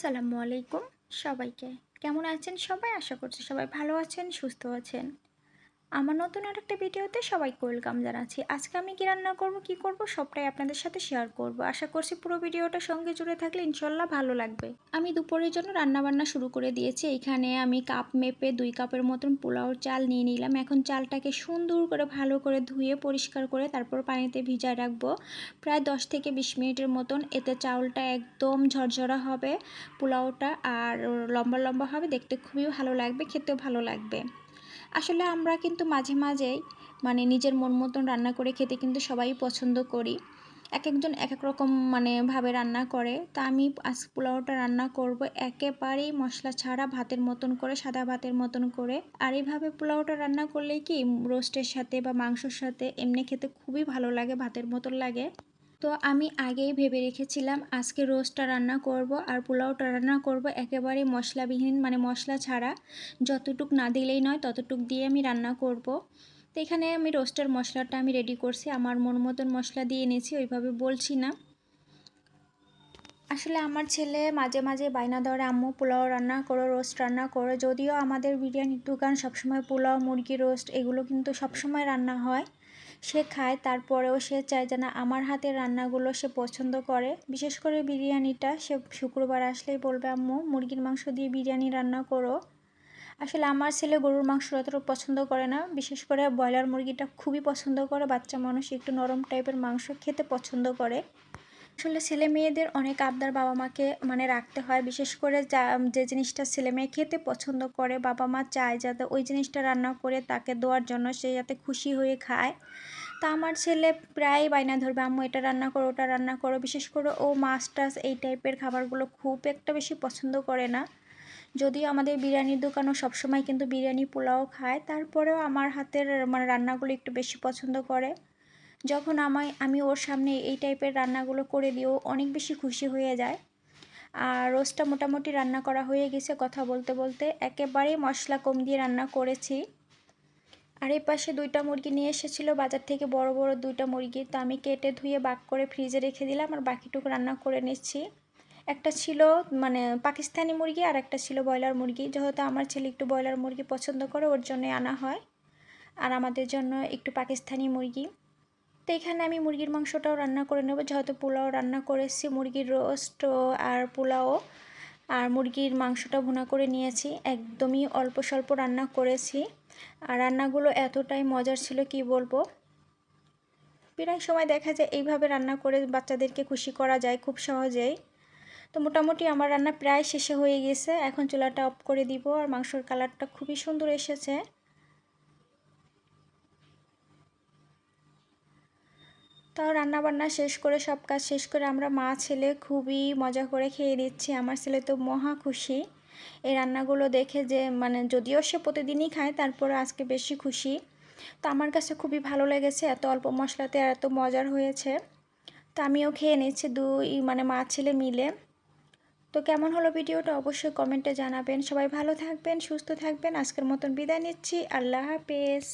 আসসালামু আলাইকুম সবাইকে। কেমন আছেন সবাই? আশা করছি সবাই ভালো আছেন, সুস্থ আছেন। আমার নতুন আরেকটা ভিডিওতে সবাইকে ওয়েলকাম জানাচ্ছি। আজকে আমি কি রান্না করব, কি করব সবটাই আপনাদের সাথে শেয়ার করব। আশা করছি পুরো ভিডিওটা সঙ্গে জুড়ে থাকলে ইনশাল্লাহ ভালো লাগবে। আমি দুপুরের জন্য রান্নাবান্না শুরু করে দিয়েছি। এখানে আমি কাপ মেপে 2 কাপের মতন পোলাওর চাল নিয়ে নিলাম। এখন চালটাকে সুন্দর করে ভালো করে ধুয়ে পরিষ্কার করে তারপর পানিতে ভিজায় রাখবো প্রায় 10 থেকে 20 মিনিটের মতন। এতে চাউলটা একদম ঝরঝরা হবে পোলাওটা, আর লম্বা লম্বা হবে, দেখতে খুবই ভালো লাগবে, খেতেও ভালো লাগবে। আসলে আমরা কিন্তু মাঝে মাঝেই নিজের মন মতন রান্না করে খেতে কিন্তু সবাই পছন্দ করি। এক একজন এক এক রকম ভাবে রান্না করে। তা আমি আজ পোলাওটা রান্না করব একেবারেই মশলা ছাড়া, ভাতের মতন করে, সাদা ভাতের মতন করে। আর এইভাবে পোলাওটা রান্না করলে কি রোস্টের সাথে বা মাংসর সাথে এমনি খেতে খুবই ভালো লাগে, ভাতের মতন লাগে। তো আমি আগেই ভেবে রেখেছিলাম আজকে রোস্টটা রান্না করব আর পোলাওটা রান্না করব একেবারে মশলাবিহীন, মশলা ছাড়া। যতটুক না দিলেই নয় ততটুক দিয়ে আমি রান্না করব। তো এখানে আমি রোস্টের মশলাটা আমি রেডি করছি, আমার মন মতন মশলা দিয়ে এনেছি, ওইভাবে বলছি না। আসলে আমার ছেলে মাঝে মাঝে বায়না ধরে, আম্মু পোলাও রান্না করো, রোস্ট রান্না করো। যদিও আমাদের বিরিয়ানির দোকান সবসময় পোলাও, মুরগি রোস্ট এগুলো কিন্তু সবসময় রান্না হয়, সে খায়। তারপরেও সে চায় যে না, আমার হাতের রান্নাগুলো সে পছন্দ করে। বিশেষ করে বিরিয়ানিটা সে শুক্রবার আসলেই বলবে আম্মু মুরগির মাংস দিয়ে বিরিয়ানি রান্না করো। আসলে আমার ছেলে গরুর মাংস অতটা পছন্দ করে না, বিশেষ করে ব্রয়লার মুরগিটা খুবই পছন্দ করে। বাচ্চা মানুষ একটু নরম টাইপের মাংস খেতে পছন্দ করে। আসলে ছেলে মেয়েদের অনেক আবদার বাবা মাকে রাখতে হয়, বিশেষ করে যে জিনিসটা ছেলে মেয়ে খেতে পছন্দ করে বাবা মা চায় যাতে ওই জিনিসটা রান্না করে তাকে দেওয়ার জন্য, সে যাতে খুশি হয়ে খায়। তা আমার ছেলে প্রায় বায়না ধরবে আম্মু এটা রান্না করো, ওটা রান্না করো। বিশেষ করে ও মাছ টাছ এই টাইপের খাবারগুলো খুব একটা বেশি পছন্দ করে না। যদিও আমাদের বিরিয়ানির দোকানও সবসময় কিন্তু বিরিয়ানি পোলাও খায়, তারপরেও আমার হাতের রান্নাগুলো একটু বেশি পছন্দ করে। যখন আমি ওর সামনে এই টাইপের রান্নাগুলো করে দিই ও অনেক বেশি খুশি হয়ে যায়। আর রোস্টটা মোটামুটি রান্না করা হয়ে গেছে, কথা বলতে বলতে একেবারেই মশলা কম দিয়ে রান্না করেছি। আর এই পাশে 2টা মুরগি নিয়ে এসেছিলো বাজার থেকে, বড় বড় 2টা মুরগি। তো আমি কেটে ধুয়ে বাক করে ফ্রিজে রেখে দিলাম, আর বাকিটুকু রান্না করে নিচ্ছি। একটা ছিল পাকিস্তানি মুরগি, আর একটা ছিল ব্রয়লার মুরগি। যেহেতু আমার ছেলে একটু ব্রয়লার মুরগি পছন্দ করে, ওর জন্য আনা হয়। আর আমাদের জন্য একটু পাকিস্তানি মুরগি। তো এখানে আমি মুরগির মাংসটাও রান্না করে নেব, যেহেতু পোলাও রান্না করেছি, মুরগির রোস্ট আর পোলাও আর মুরগির মাংসটা ভুনা করে নিয়েছি। একদমই অল্প স্বল্প রান্না করেছি, আর রান্নাগুলো এতটাই মজার ছিল কি বলবো। প্রায় সময় দেখা যায় এইভাবে রান্না করে বাচ্চাদেরকে খুশি করা যায় খুব সহজেই। তো মোটামুটি আমার রান্না প্রায় শেষে হয়ে গেছে, এখন চুলাটা অফ করে দিব। আর মাংসর কালারটা খুবই সুন্দর এসেছে। তাও রান্নাবান্না শেষ করে, সব কাজ শেষ করে আমরা মা ছেলে খুবই মজা করে খেয়ে দিচ্ছি। আমার ছেলে তো মহা খুশি এই রান্নাগুলো দেখে, যে যদিও সে প্রতিদিনই খায়, তারপরে আজকে বেশি খুশি। তো আমার কাছে খুবই ভালো লেগেছে, এত অল্প মশলাতে আর এত মজার হয়েছে। তো আমিও খেয়ে নিচ্ছি, দুই মা ছেলে মিলে। তো কেমন হলো ভিডিওটা অবশ্যই কমেন্টে জানাবেন। সবাই ভালো থাকবেন, সুস্থ থাকবেন। আজকের মতন বিদায় নিচ্ছি, আল্লাহ হাফেজ।